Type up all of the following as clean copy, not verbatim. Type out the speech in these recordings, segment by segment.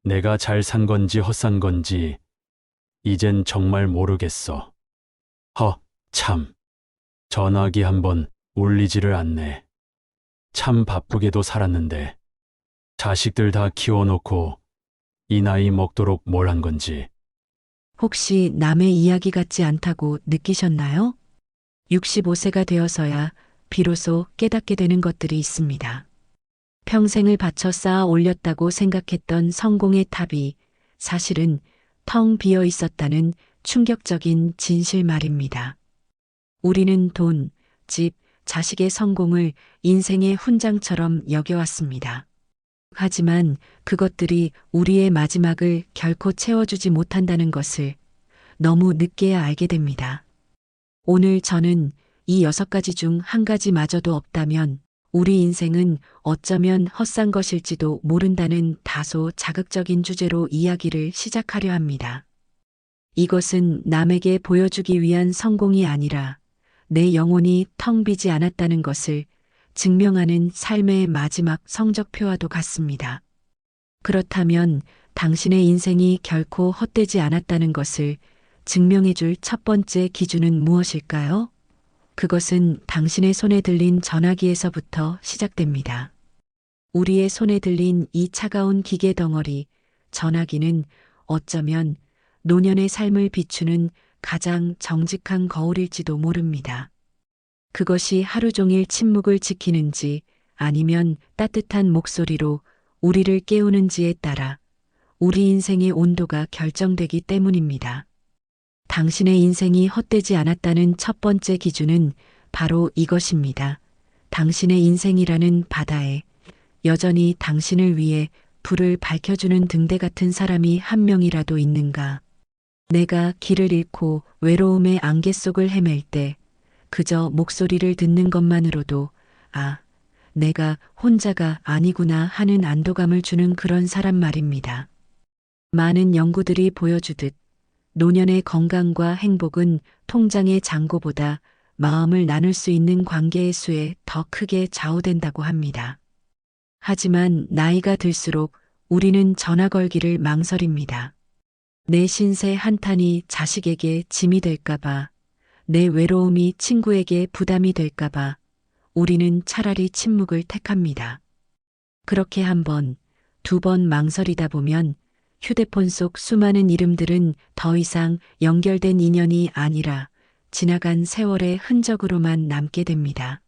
내가 잘 산 건지 헛산 건지 이젠 정말 모르겠어. 참. 전화기 한번 울리지를 않네. 참 바쁘게도 살았는데 자식들 다 키워놓고 이 나이 먹도록 뭘 한 건지. 혹시 남의 이야기 같지 않다고 느끼셨나요? 65세가 되어서야 비로소 깨닫게 되는 것들이 있습니다. 평생을 바쳐 쌓아 올렸다고 생각했던 성공의 탑이 사실은 텅 비어 있었다는 충격적인 진실 말입니다. 우리는 돈, 집, 자식의 성공을 인생의 훈장처럼 여겨왔습니다. 하지만 그것들이 우리의 마지막을 결코 채워주지 못한다는 것을 너무 늦게야 알게 됩니다. 오늘 저는 이 6가지 중 한 가지마저도 없다면 우리 인생은 어쩌면 헛산 것일지도 모른다는 다소 자극적인 주제로 이야기를 시작하려 합니다. 이것은 남에게 보여주기 위한 성공이 아니라 내 영혼이 텅 비지 않았다는 것을 증명하는 삶의 마지막 성적표와도 같습니다. 그렇다면 당신의 인생이 결코 헛되지 않았다는 것을 증명해줄 첫 번째 기준은 무엇일까요? 그것은 당신의 손에 들린 전화기에서부터 시작됩니다. 우리의 손에 들린 이 차가운 기계 덩어리, 전화기는 어쩌면 노년의 삶을 비추는 가장 정직한 거울일지도 모릅니다. 그것이 하루 종일 침묵을 지키는지 아니면 따뜻한 목소리로 우리를 깨우는지에 따라 우리 인생의 온도가 결정되기 때문입니다. 당신의 인생이 헛되지 않았다는 첫 번째 기준은 바로 이것입니다. 당신의 인생이라는 바다에 여전히 당신을 위해 불을 밝혀주는 등대 같은 사람이 한 명이라도 있는가? 내가 길을 잃고 외로움의 안개 속을 헤맬 때 그저 목소리를 듣는 것만으로도 내가 혼자가 아니구나 하는 안도감을 주는 그런 사람 말입니다. 많은 연구들이 보여주듯 노년의 건강과 행복은 통장의 잔고보다 마음을 나눌 수 있는 관계의 수에 더 크게 좌우된다고 합니다. 하지만 나이가 들수록 우리는 전화 걸기를 망설입니다. 내 신세 한탄이 자식에게 짐이 될까봐, 내 외로움이 친구에게 부담이 될까봐 우리는 차라리 침묵을 택합니다. 그렇게 한 번, 두 번 망설이다 보면 휴대폰 속 수많은 이름들은 더 이상 연결된 인연이 아니라 지나간 세월의 흔적으로만 남게 됩니다.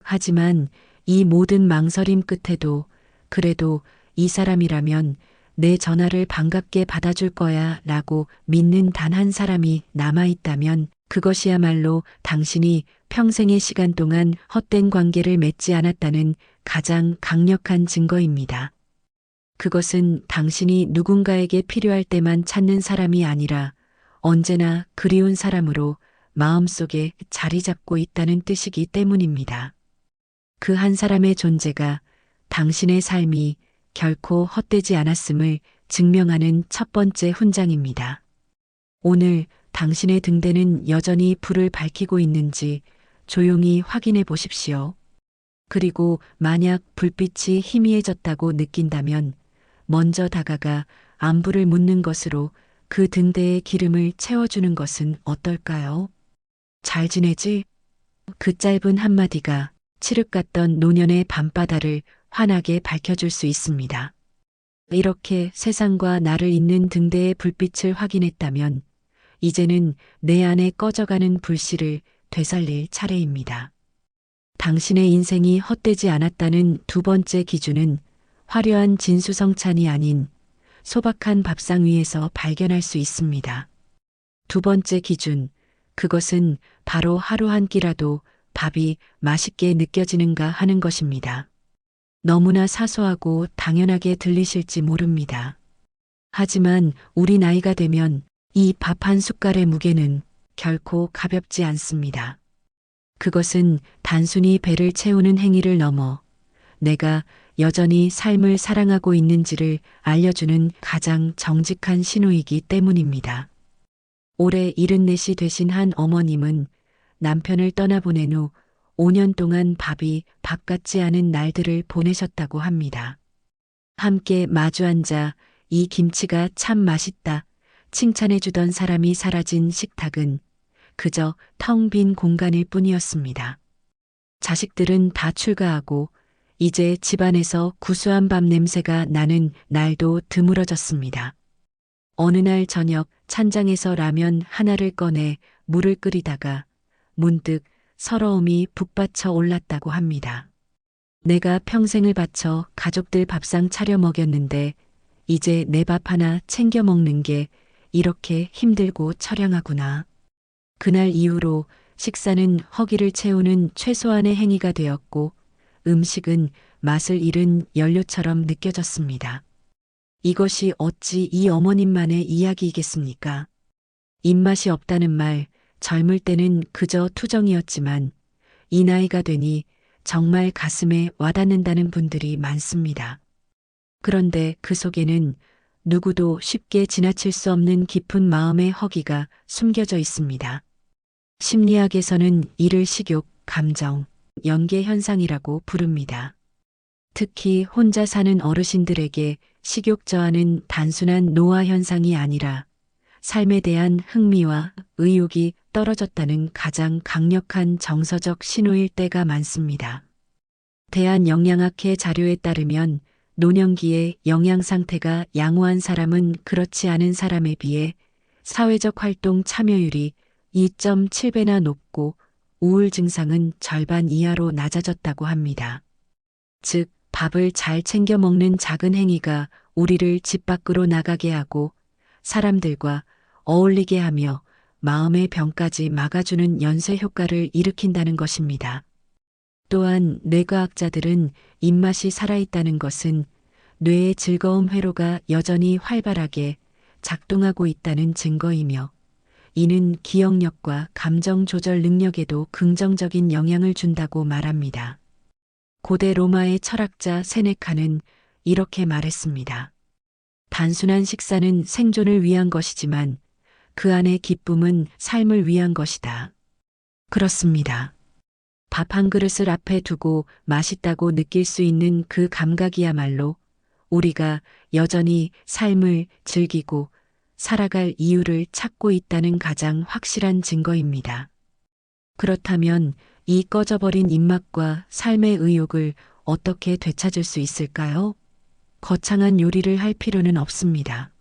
하지만 이 모든 망설임 끝에도 그래도 이 사람이라면 내 전화를 반갑게 받아줄 거야 라고 믿는 단 한 사람이 남아있다면 그것이야말로 당신이 평생의 시간 동안 헛된 관계를 맺지 않았다는 가장 강력한 증거입니다. 그것은 당신이 누군가에게 필요할 때만 찾는 사람이 아니라 언제나 그리운 사람으로 마음속에 자리 잡고 있다는 뜻이기 때문입니다. 그 한 사람의 존재가 당신의 삶이 결코 헛되지 않았음을 증명하는 첫 번째 훈장입니다. 오늘 당신의 등대는 여전히 불을 밝히고 있는지 조용히 확인해 보십시오. 그리고 만약 불빛이 희미해졌다고 느낀다면 먼저 다가가 안부를 묻는 것으로 그 등대의 기름을 채워주는 것은 어떨까요? 잘 지내지? 그 짧은 한마디가 칠흑 같던 노년의 밤바다를 환하게 밝혀줄 수 있습니다. 이렇게 세상과 나를 잇는 등대의 불빛을 확인했다면 이제는 내 안에 꺼져가는 불씨를 되살릴 차례입니다. 당신의 인생이 헛되지 않았다는 두 번째 기준은 화려한 진수성찬이 아닌 소박한 밥상 위에서 발견할 수 있습니다. 두 번째 기준, 그것은 바로 하루 한 끼라도 밥이 맛있게 느껴지는가 하는 것입니다. 너무나 사소하고 당연하게 들리실지 모릅니다. 하지만 우리 나이가 되면 이 밥 한 숟갈의 무게는 결코 가볍지 않습니다. 그것은 단순히 배를 채우는 행위를 넘어 내가 여전히 삶을 사랑하고 있는지를 알려주는 가장 정직한 신호이기 때문입니다. 올해 74이 되신 한 어머님은 남편을 떠나보낸 후 5년 동안 밥이 밥 같지 않은 날들을 보내셨다고 합니다. 함께 마주 앉아 이 김치가 참 맛있다. 칭찬해주던 사람이 사라진 식탁은 그저 텅 빈 공간일 뿐이었습니다. 자식들은 다 출가하고 이제 집안에서 구수한 밥 냄새가 나는 날도 드물어졌습니다. 어느 날 저녁 찬장에서 라면 하나를 꺼내 물을 끓이다가 문득 서러움이 북받쳐 올랐다고 합니다. 내가 평생을 바쳐 가족들 밥상 차려 먹였는데 이제 내 밥 하나 챙겨 먹는 게 이렇게 힘들고 처량하구나. 그날 이후로 식사는 허기를 채우는 최소한의 행위가 되었고 음식은 맛을 잃은 연료처럼 느껴졌습니다. 이것이 어찌 이 어머님만의 이야기이겠습니까? 입맛이 없다는 말, 젊을 때는 그저 투정이었지만 이 나이가 되니 정말 가슴에 와닿는다는 분들이 많습니다. 그런데 그 속에는 누구도 쉽게 지나칠 수 없는 깊은 마음의 허기가 숨겨져 있습니다. 심리학에서는 이를 식욕, 감정, 연계 현상이라고 부릅니다. 특히 혼자 사는 어르신들에게 식욕 저하는 단순한 노화 현상이 아니라 삶에 대한 흥미와 의욕이 떨어졌다는 가장 강력한 정서적 신호일 때가 많습니다. 대한영양학회 자료에 따르면 노년기의 영양 상태가 양호한 사람은 그렇지 않은 사람에 비해 사회적 활동 참여율이 2.7배나 높고 우울 증상은 절반 이하로 낮아졌다고 합니다. 즉, 밥을 잘 챙겨 먹는 작은 행위가 우리를 집 밖으로 나가게 하고 사람들과 어울리게 하며 마음의 병까지 막아주는 연쇄 효과를 일으킨다는 것입니다. 또한 뇌과학자들은 입맛이 살아있다는 것은 뇌의 즐거움 회로가 여전히 활발하게 작동하고 있다는 증거이며 이는 기억력과 감정 조절 능력에도 긍정적인 영향을 준다고 말합니다. 고대 로마의 철학자 세네카는 이렇게 말했습니다. 단순한 식사는 생존을 위한 것이지만 그 안의 기쁨은 삶을 위한 것이다. 그렇습니다. 밥 한 그릇을 앞에 두고 맛있다고 느낄 수 있는 그 감각이야말로 우리가 여전히 삶을 즐기고 살아갈 이유를 찾고 있다는 가장 확실한 증거입니다. 그렇다면 이 꺼져버린 입맛과 삶의 의욕을 어떻게 되찾을 수 있을까요? 거창한 요리를 할 필요는 없습니다.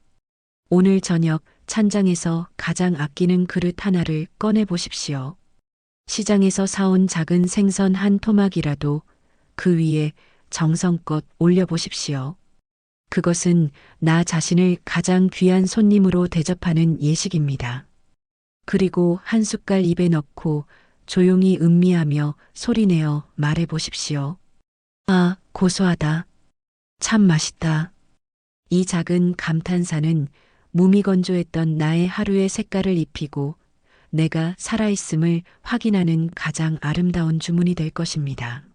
오늘 저녁 찬장에서 가장 아끼는 그릇 하나를 꺼내 보십시오. 시장에서 사온 작은 생선 한 토막이라도 그 위에 정성껏 올려보십시오. 그것은 나 자신을 가장 귀한 손님으로 대접하는 예식입니다. 그리고 한 숟갈 입에 넣고 조용히 음미하며 소리내어 말해보십시오. 아, 고소하다. 참 맛있다. 이 작은 감탄사는 무미건조했던 나의 하루의 색깔을 입히고 내가 살아있음을 확인하는 가장 아름다운 주문이 될 것입니다.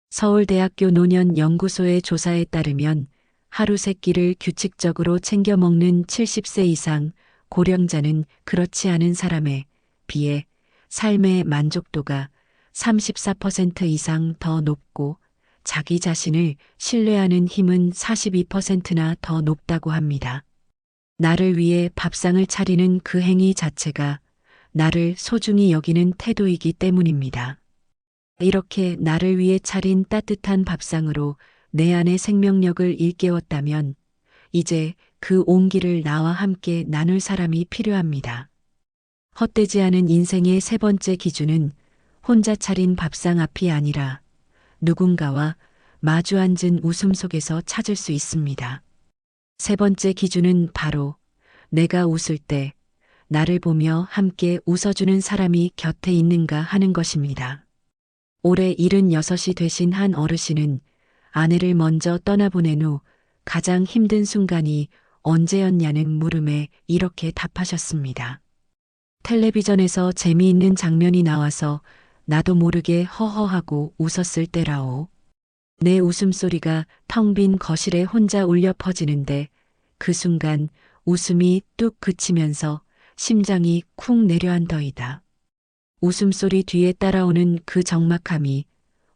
서울대학교 노년연구소의 조사에 따르면 하루 세 끼를 규칙적으로 챙겨 먹는 70세 이상 고령자는 그렇지 않은 사람에 비해 삶의 만족도가 34% 이상 더 높고 자기 자신을 신뢰하는 힘은 42%나 더 높다고 합니다. 나를 위해 밥상을 차리는 그 행위 자체가 나를 소중히 여기는 태도이기 때문입니다. 이렇게 나를 위해 차린 따뜻한 밥상으로 내 안의 생명력을 일깨웠다면 이제 그 온기를 나와 함께 나눌 사람이 필요합니다. 헛되지 않은 인생의 세 번째 기준은 혼자 차린 밥상 앞이 아니라 누군가와 마주 앉은 웃음 속에서 찾을 수 있습니다. 세 번째 기준은 바로 내가 웃을 때 나를 보며 함께 웃어주는 사람이 곁에 있는가 하는 것입니다. 올해 76이 되신 한 어르신은 아내를 먼저 떠나보낸 후 가장 힘든 순간이 언제였냐는 물음에 이렇게 답하셨습니다. 텔레비전에서 재미있는 장면이 나와서 나도 모르게 허허하고 웃었을 때라오. 내 웃음소리가 텅 빈 거실에 혼자 울려 퍼지는데 그 순간 웃음이 뚝 그치면서 심장이 쿵 내려앉더이다. 웃음소리 뒤에 따라오는 그 적막함이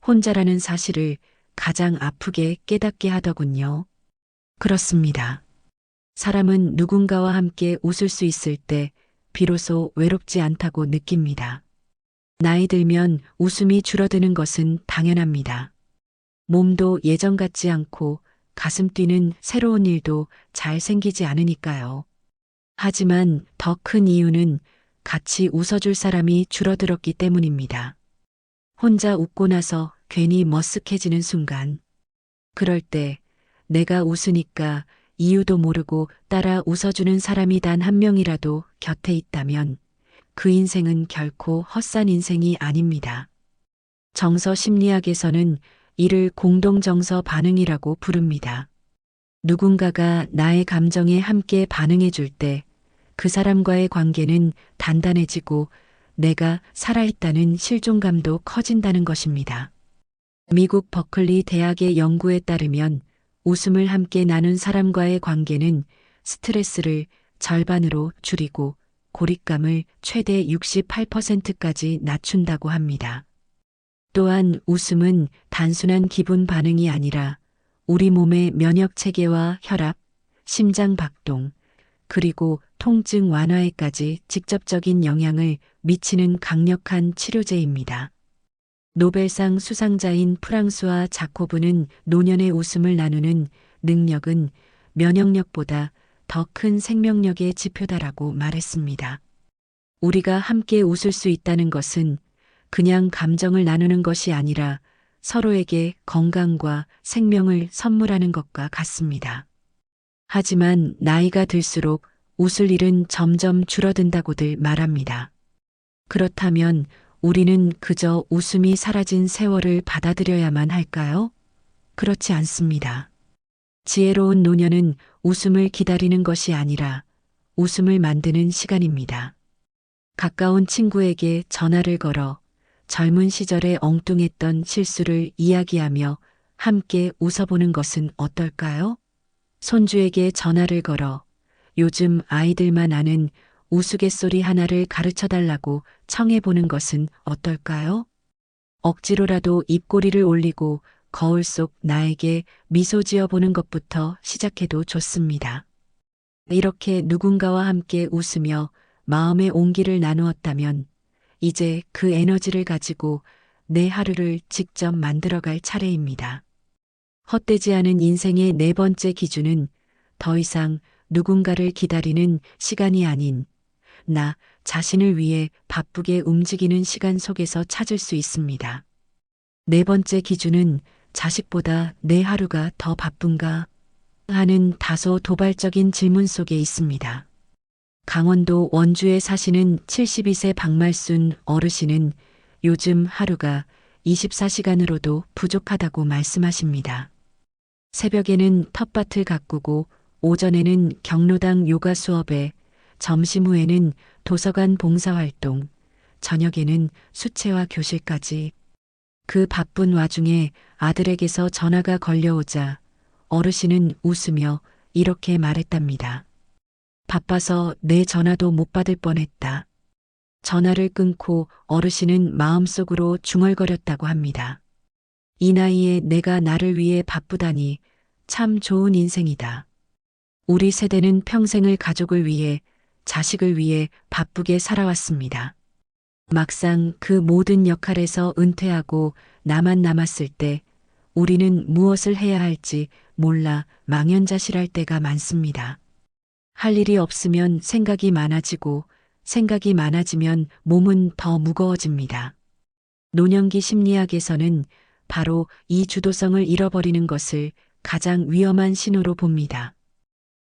혼자라는 사실을 가장 아프게 깨닫게 하더군요. 그렇습니다. 사람은 누군가와 함께 웃을 수 있을 때 비로소 외롭지 않다고 느낍니다. 나이 들면 웃음이 줄어드는 것은 당연합니다. 몸도 예전 같지 않고 가슴 뛰는 새로운 일도 잘 생기지 않으니까요. 하지만 더 큰 이유는 같이 웃어줄 사람이 줄어들었기 때문입니다. 혼자 웃고 나서 괜히 머쓱해지는 순간. 그럴 때 내가 웃으니까 이유도 모르고 따라 웃어주는 사람이 단 한 명이라도 곁에 있다면 그 인생은 결코 헛산 인생이 아닙니다. 정서 심리학에서는 이를 공동정서 반응이라고 부릅니다. 누군가가 나의 감정에 함께 반응해 줄 때 그 사람과의 관계는 단단해지고 내가 살아있다는 실존감도 커진다는 것입니다. 미국 버클리 대학의 연구에 따르면 웃음을 함께 나눈 사람과의 관계는 스트레스를 절반으로 줄이고 고립감을 최대 68%까지 낮춘다고 합니다. 또한 웃음은 단순한 기분 반응이 아니라 우리 몸의 면역 체계와 혈압, 심장 박동, 그리고 통증 완화에까지 직접적인 영향을 미치는 강력한 치료제입니다. 노벨상 수상자인 프랑스와 자코브는 노년의 웃음을 나누는 능력은 면역력보다 더 큰 생명력의 지표다라고 말했습니다. 우리가 함께 웃을 수 있다는 것은 그냥 감정을 나누는 것이 아니라 서로에게 건강과 생명을 선물하는 것과 같습니다. 하지만 나이가 들수록 웃을 일은 점점 줄어든다고들 말합니다. 그렇다면 우리는 그저 웃음이 사라진 세월을 받아들여야만 할까요? 그렇지 않습니다. 지혜로운 노년은 웃음을 기다리는 것이 아니라 웃음을 만드는 시간입니다. 가까운 친구에게 전화를 걸어 젊은 시절에 엉뚱했던 실수를 이야기하며 함께 웃어보는 것은 어떨까요? 손주에게 전화를 걸어 요즘 아이들만 아는 우스갯소리 하나를 가르쳐 달라고 청해보는 것은 어떨까요? 억지로라도 입꼬리를 올리고 거울 속 나에게 미소 지어보는 것부터 시작해도 좋습니다. 이렇게 누군가와 함께 웃으며 마음의 온기를 나누었다면 이제 그 에너지를 가지고 내 하루를 직접 만들어갈 차례입니다. 헛되지 않은 인생의 네 번째 기준은 더 이상 누군가를 기다리는 시간이 아닌 나 자신을 위해 바쁘게 움직이는 시간 속에서 찾을 수 있습니다. 네 번째 기준은 자식보다 내 하루가 더 바쁜가 하는 다소 도발적인 질문 속에 있습니다. 강원도 원주에 사시는 72세 박말순 어르신은 요즘 하루가 24시간으로도 부족하다고 말씀하십니다. 새벽에는 텃밭을 가꾸고 오전에는 경로당 요가 수업에 점심 후에는 도서관 봉사활동, 저녁에는 수채화 교실까지 그 바쁜 와중에 아들에게서 전화가 걸려오자 어르신은 웃으며 이렇게 말했답니다. 바빠서 내 전화도 못 받을 뻔했다. 전화를 끊고 어르신은 마음속으로 중얼거렸다고 합니다. 이 나이에 내가 나를 위해 바쁘다니 참 좋은 인생이다. 우리 세대는 평생을 가족을 위해, 자식을 위해 바쁘게 살아왔습니다. 막상 그 모든 역할에서 은퇴하고 나만 남았을 때 우리는 무엇을 해야 할지 몰라 망연자실할 때가 많습니다. 할 일이 없으면 생각이 많아지고 생각이 많아지면 몸은 더 무거워집니다. 노년기 심리학에서는 바로 이 주도성을 잃어버리는 것을 가장 위험한 신호로 봅니다.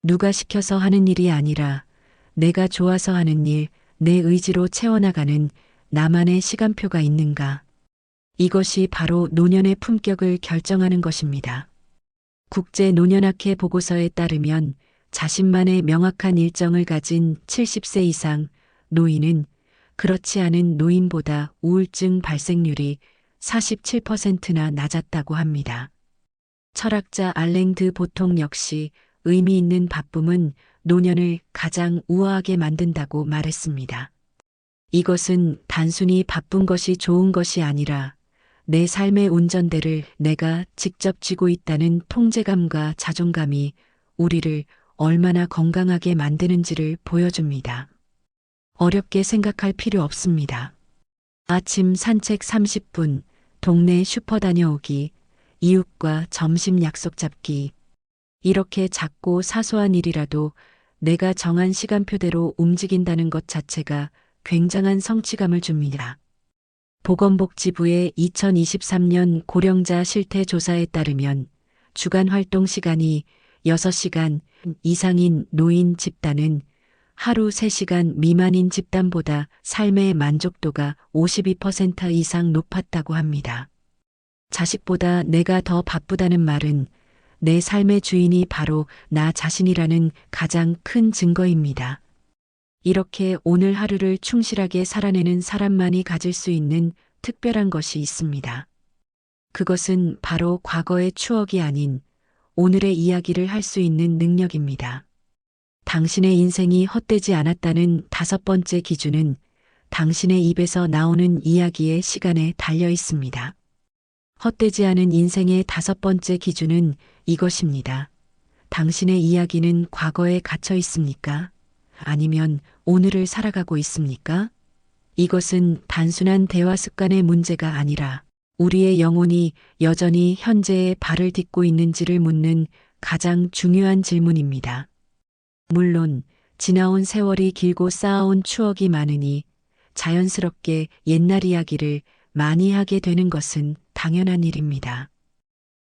누가 시켜서 하는 일이 아니라 내가 좋아서 하는 일, 내 의지로 채워나가는 나만의 시간표가 있는가. 이것이 바로 노년의 품격을 결정하는 것입니다. 국제노년학회 보고서에 따르면 자신만의 명확한 일정을 가진 70세 이상 노인은 그렇지 않은 노인보다 우울증 발생률이 47%나 낮았다고 합니다. 철학자 알랭 드 보통 역시 의미 있는 바쁨은 노년을 가장 우아하게 만든다고 말했습니다. 이것은 단순히 바쁜 것이 좋은 것이 아니라 내 삶의 운전대를 내가 직접 쥐고 있다는 통제감과 자존감이 우리를 얼마나 건강하게 만드는지를 보여줍니다. 어렵게 생각할 필요 없습니다. 아침 산책 30분, 동네 슈퍼 다녀오기, 이웃과 점심 약속 잡기. 이렇게 작고 사소한 일이라도 내가 정한 시간표대로 움직인다는 것 자체가 굉장한 성취감을 줍니다. 보건복지부의 2023년 고령자 실태 조사에 따르면 주간 활동 시간이 6시간 이상인 노인 집단은 하루 3시간 미만인 집단보다 삶의 만족도가 52% 이상 높았다고 합니다. 자식보다 내가 더 바쁘다는 말은 내 삶의 주인이 바로 나 자신이라는 가장 큰 증거입니다. 이렇게 오늘 하루를 충실하게 살아내는 사람만이 가질 수 있는 특별한 것이 있습니다. 그것은 바로 과거의 추억이 아닌 오늘의 이야기를 할 수 있는 능력입니다. 당신의 인생이 헛되지 않았다는 5번째 기준은 당신의 입에서 나오는 이야기의 시간에 달려 있습니다. 헛되지 않은 인생의 5번째 기준은 이것입니다. 당신의 이야기는 과거에 갇혀 있습니까? 아니면 오늘을 살아가고 있습니까? 이것은 단순한 대화 습관의 문제가 아니라 우리의 영혼이 여전히 현재에 발을 딛고 있는지를 묻는 가장 중요한 질문입니다. 물론 지나온 세월이 길고 쌓아온 추억이 많으니 자연스럽게 옛날 이야기를 많이 하게 되는 것은 당연한 일입니다.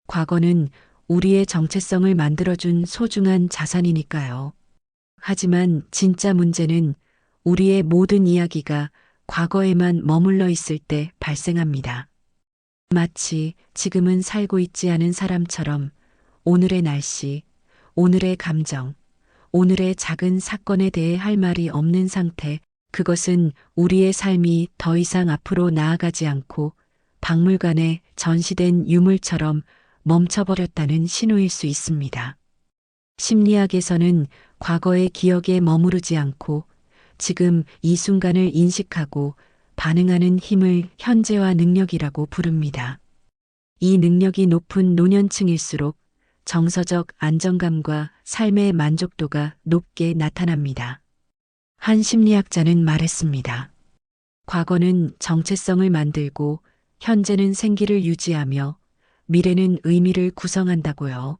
과거는 우리의 정체성을 만들어준 소중한 자산이니까요. 하지만 진짜 문제는 우리의 모든 이야기가 과거에만 머물러 있을 때 발생합니다. 마치 지금은 살고 있지 않은 사람처럼 오늘의 날씨, 오늘의 감정, 오늘의 작은 사건에 대해 할 말이 없는 상태, 그것은 우리의 삶이 더 이상 앞으로 나아가지 않고 박물관에 전시된 유물처럼 멈춰버렸다는 신호일 수 있습니다. 심리학에서는 과거의 기억에 머무르지 않고 지금 이 순간을 인식하고 반응하는 힘을 현재화 능력이라고 부릅니다. 이 능력이 높은 노년층일수록 정서적 안정감과 삶의 만족도가 높게 나타납니다. 한 심리학자는 말했습니다. 과거는 정체성을 만들고 현재는 생기를 유지하며 미래는 의미를 구성한다고요.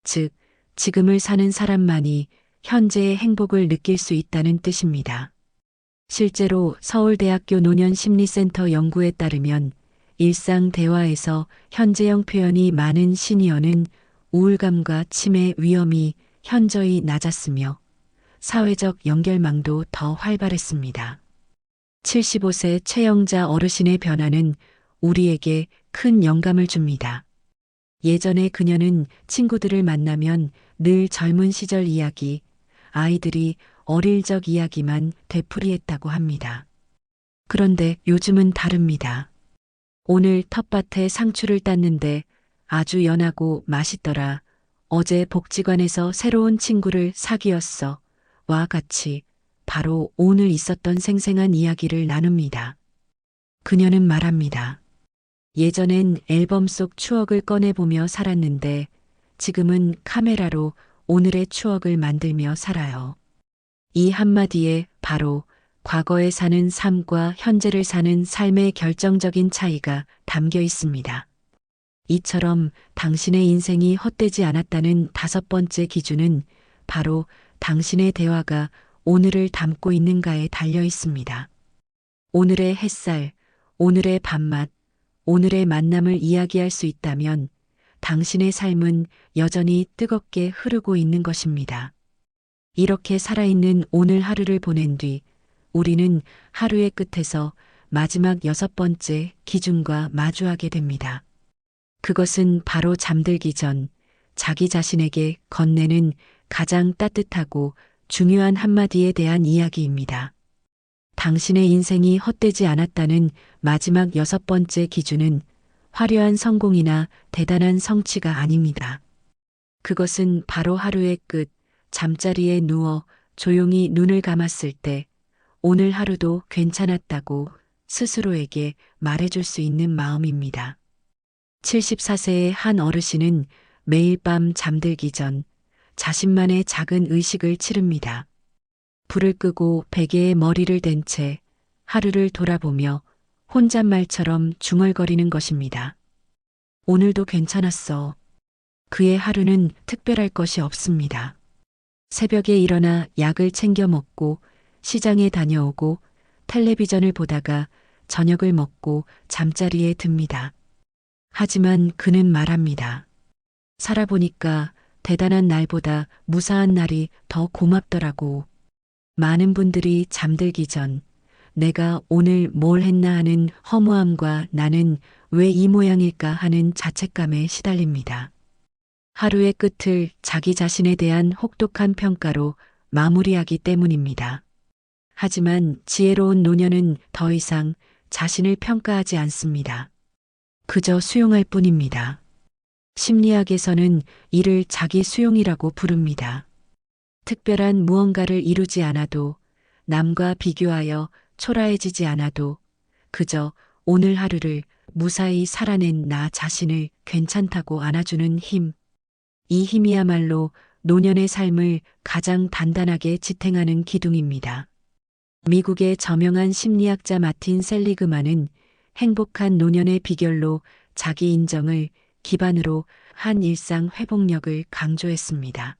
즉, 지금을 사는 사람만이 현재의 행복을 느낄 수 있다는 뜻입니다. 실제로 서울대학교 노년심리센터 연구에 따르면 일상 대화에서 현재형 표현이 많은 시니어는 우울감과 치매 위험이 현저히 낮았으며 사회적 연결망도 더 활발했습니다. 75세 최영자 어르신의 변화는 우리에게 큰 영감을 줍니다. 예전에 그녀는 친구들을 만나면 늘 젊은 시절 이야기, 아이들이 어릴 적 이야기만 되풀이했다고 합니다. 그런데 요즘은 다릅니다. 오늘 텃밭에 상추를 땄는데 아주 연하고 맛있더라. 어제 복지관에서 새로운 친구를 사귀었어. 와 같이 바로 오늘 있었던 생생한 이야기를 나눕니다. 그녀는 말합니다. 예전엔 앨범 속 추억을 꺼내보며 살았는데 지금은 카메라로 오늘의 추억을 만들며 살아요. 이 한마디에 바로 과거에 사는 삶과 현재를 사는 삶의 결정적인 차이가 담겨 있습니다. 이처럼 당신의 인생이 헛되지 않았다는 5번째 기준은 바로 당신의 대화가 오늘을 담고 있는가에 달려 있습니다. 오늘의 햇살, 오늘의 밥맛, 오늘의 만남을 이야기할 수 있다면 당신의 삶은 여전히 뜨겁게 흐르고 있는 것입니다. 이렇게 살아있는 오늘 하루를 보낸 뒤 우리는 하루의 끝에서 마지막 6번째 기준과 마주하게 됩니다. 그것은 바로 잠들기 전 자기 자신에게 건네는 가장 따뜻하고 중요한 한마디에 대한 이야기입니다. 당신의 인생이 헛되지 않았다는 마지막 6번째 기준은 화려한 성공이나 대단한 성취가 아닙니다. 그것은 바로 하루의 끝, 잠자리에 누워 조용히 눈을 감았을 때 오늘 하루도 괜찮았다고 스스로에게 말해줄 수 있는 마음입니다. 74세의 한 어르신은 매일 밤 잠들기 전 자신만의 작은 의식을 치릅니다. 불을 끄고 베개에 머리를 댄 채 하루를 돌아보며 혼잣말처럼 중얼거리는 것입니다. 오늘도 괜찮았어. 그의 하루는 특별할 것이 없습니다. 새벽에 일어나 약을 챙겨 먹고 시장에 다녀오고 텔레비전을 보다가 저녁을 먹고 잠자리에 듭니다. 하지만 그는 말합니다. 살아보니까 대단한 날보다 무사한 날이 더 고맙더라고. 많은 분들이 잠들기 전 내가 오늘 뭘 했나 하는 허무함과 나는 왜 이 모양일까 하는 자책감에 시달립니다. 하루의 끝을 자기 자신에 대한 혹독한 평가로 마무리하기 때문입니다. 하지만 지혜로운 노년은 더 이상 자신을 평가하지 않습니다. 그저 수용할 뿐입니다. 심리학에서는 이를 자기 수용이라고 부릅니다. 특별한 무언가를 이루지 않아도 남과 비교하여 초라해지지 않아도 그저 오늘 하루를 무사히 살아낸 나 자신을 괜찮다고 안아주는 힘. 이 힘이야말로 노년의 삶을 가장 단단하게 지탱하는 기둥입니다. 미국의 저명한 심리학자 마틴 셀리그만은 행복한 노년의 비결로 자기 인정을 기반으로 한 일상 회복력을 강조했습니다.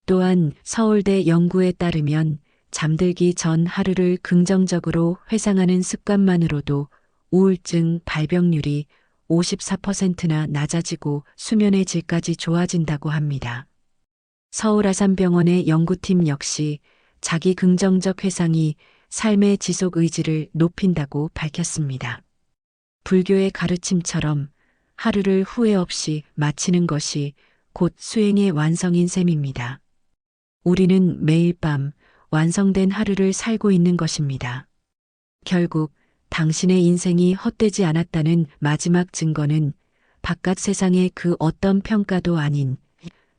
또한 서울대 연구에 따르면 잠들기 전 하루를 긍정적으로 회상하는 습관만으로도 우울증 발병률이 54%나 낮아지고 수면의 질까지 좋아진다고 합니다. 서울아산병원의 연구팀 역시 자기 긍정적 회상이 삶의 지속 의지를 높인다고 밝혔습니다. 불교의 가르침처럼 하루를 후회 없이 마치는 것이 곧 수행의 완성인 셈입니다. 우리는 매일 밤 완성된 하루를 살고 있는 것입니다. 결국 당신의 인생이 헛되지 않았다는 마지막 증거는 바깥 세상의 그 어떤 평가도 아닌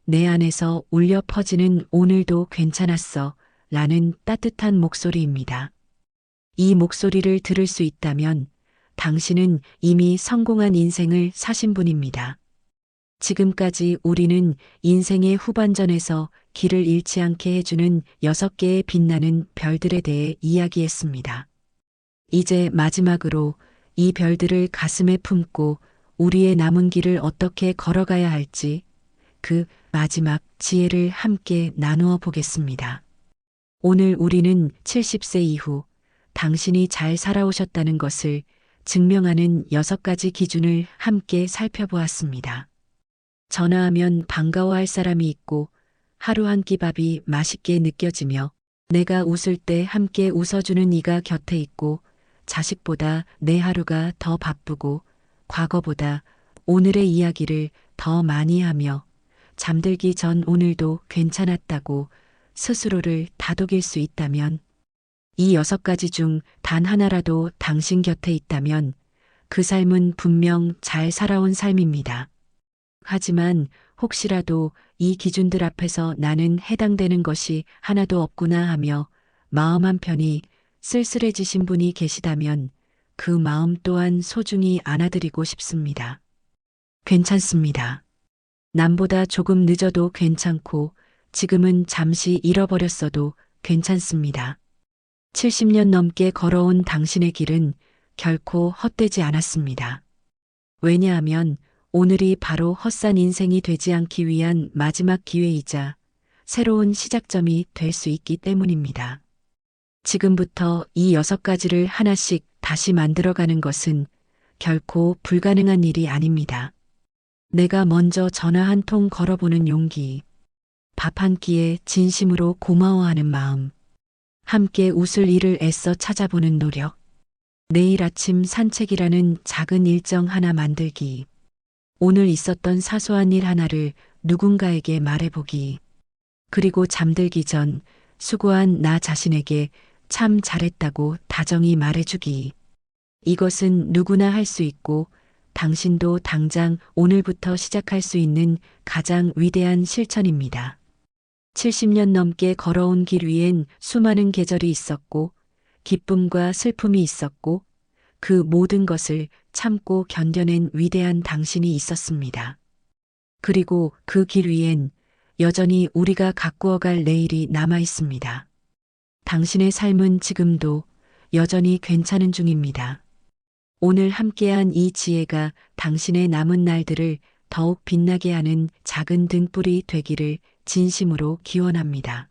내 안에서 울려 퍼지는 오늘도 괜찮았어 라는 따뜻한 목소리입니다. 이 목소리를 들을 수 있다면 당신은 이미 성공한 인생을 사신 분입니다. 지금까지 우리는 인생의 후반전에서 길을 잃지 않게 해주는 6개의 빛나는 별들에 대해 이야기했습니다. 이제 마지막으로 이 별들을 가슴에 품고 우리의 남은 길을 어떻게 걸어가야 할지 그 마지막 지혜를 함께 나누어 보겠습니다. 오늘 우리는 70세 이후 당신이 잘 살아오셨다는 것을 증명하는 6가지 기준을 함께 살펴보았습니다. 전화하면 반가워할 사람이 있고 하루 한 끼 밥이 맛있게 느껴지며 내가 웃을 때 함께 웃어주는 이가 곁에 있고 자식보다 내 하루가 더 바쁘고 과거보다 오늘의 이야기를 더 많이 하며 잠들기 전 오늘도 괜찮았다고 스스로를 다독일 수 있다면 이 6가지 중 단 하나라도 당신 곁에 있다면 그 삶은 분명 잘 살아온 삶입니다. 하지만 혹시라도 이 기준들 앞에서 나는 해당되는 것이 하나도 없구나 하며 마음 한편이 쓸쓸해지신 분이 계시다면 그 마음 또한 소중히 안아드리고 싶습니다. 괜찮습니다. 남보다 조금 늦어도 괜찮고 지금은 잠시 잃어버렸어도 괜찮습니다. 70년 넘게 걸어온 당신의 길은 결코 헛되지 않았습니다. 왜냐하면 오늘이 바로 헛산 인생이 되지 않기 위한 마지막 기회이자 새로운 시작점이 될 수 있기 때문입니다. 지금부터 이 6가지를 하나씩 다시 만들어가는 것은 결코 불가능한 일이 아닙니다. 내가 먼저 전화 한 통 걸어보는 용기, 밥 한 끼에 진심으로 고마워하는 마음, 함께 웃을 일을 애써 찾아보는 노력, 내일 아침 산책이라는 작은 일정 하나 만들기, 오늘 있었던 사소한 일 하나를 누군가에게 말해보기, 그리고 잠들기 전 수고한 나 자신에게 참 잘했다고 다정히 말해주기. 이것은 누구나 할 수 있고 당신도 당장 오늘부터 시작할 수 있는 가장 위대한 실천입니다. 70년 넘게 걸어온 길 위엔 수많은 계절이 있었고 기쁨과 슬픔이 있었고 그 모든 것을 참고 견뎌낸 위대한 당신이 있었습니다. 그리고 그 길 위엔 여전히 우리가 가꾸어갈 내일이 남아 있습니다. 당신의 삶은 지금도 여전히 괜찮은 중입니다. 오늘 함께한 이 지혜가 당신의 남은 날들을 더욱 빛나게 하는 작은 등불이 되기를 진심으로 기원합니다.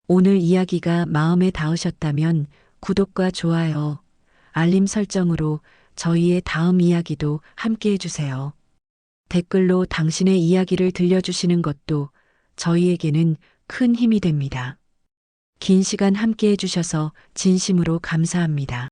오늘 이야기가 마음에 닿으셨다면 구독과 좋아요, 알림 설정으로 저희의 다음 이야기도 함께 해주세요. 댓글로 당신의 이야기를 들려주시는 것도 저희에게는 큰 힘이 됩니다. 긴 시간 함께 해주셔서 진심으로 감사합니다.